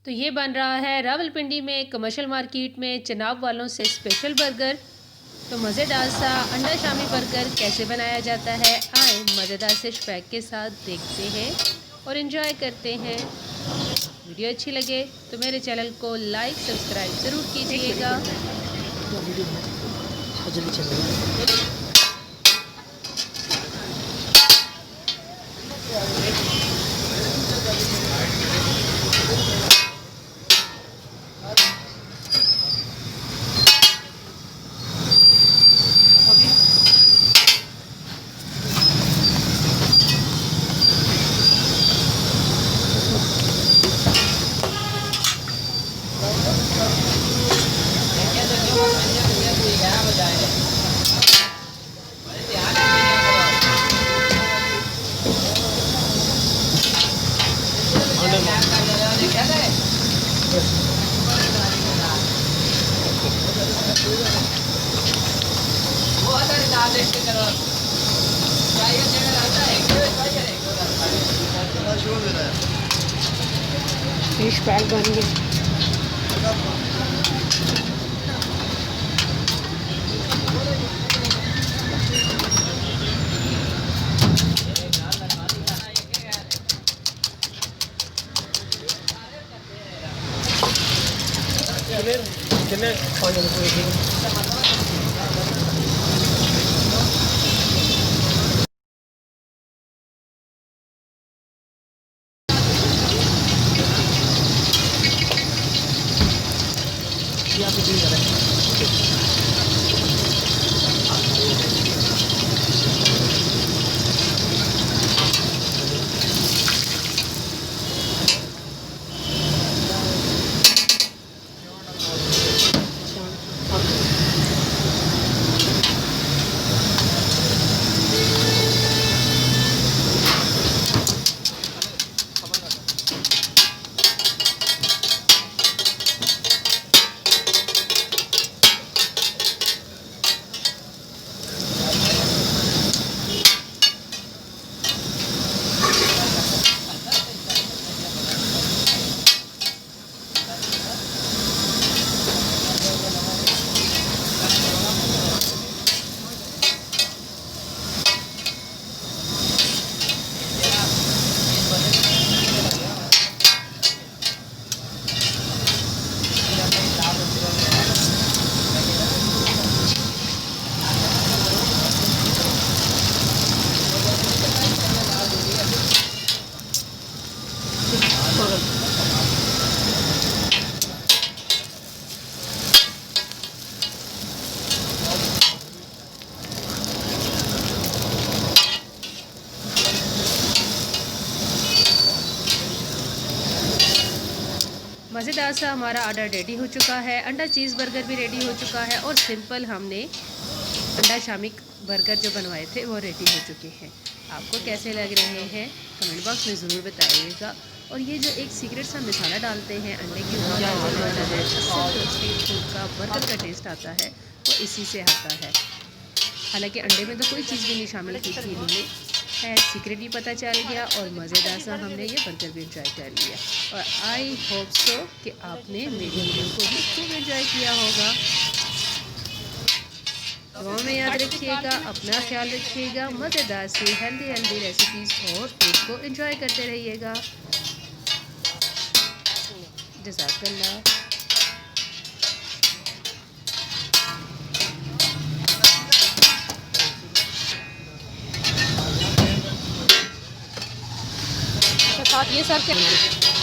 तो ये बन रहा है रावलपिंडी में कमर्शियल मार्केट में चनाब वालों से स्पेशल बर्गर। तो मज़ेदार सा अंडा शामी बर्गर कैसे बनाया जाता है, आए मज़ेदार से पैक के साथ देखते हैं और इन्जॉय करते हैं। वीडियो अच्छी लगे तो मेरे चैनल को लाइक सब्सक्राइब ज़रूर कीजिएगा। फिश पैक बन गई। कितने मज़ेदार सा हमारा ऑर्डर रेडी हो चुका है। अंडा चीज़ बर्गर भी रेडी हो चुका है और सिंपल हमने अंडा शामी बर्गर जो बनवाए थे वो रेडी हो चुके हैं। आपको कैसे लग रहे हैं कमेंट बॉक्स में ज़रूर बताइएगा। और ये जो एक सीक्रेट सा मसाला डालते हैं अंडे के ऊपर स्ट्रीट फूड का बर्गर का टेस्ट आता है वो इसी से आता है। हालांकि अंडे में तो कोई चीज़ भी नहीं शामिल की थी इन्होंने, है सीक्रेट भी पता चल गया और मज़ेदार सा हमने ये बर्गर भी एंजॉय कर लिया। और आई होप सो कि आपने मेरी वीडियो को भी खूब एंजॉय किया होगा। दुआ में याद रखिएगा, अपना ख्याल रखिएगा, मज़ेदार सी हेल्दी रेसिपीज़ और फूड को एंजॉय करते रहिएगा। जज़ाकल्लाह। साथ ये सर्व करना है।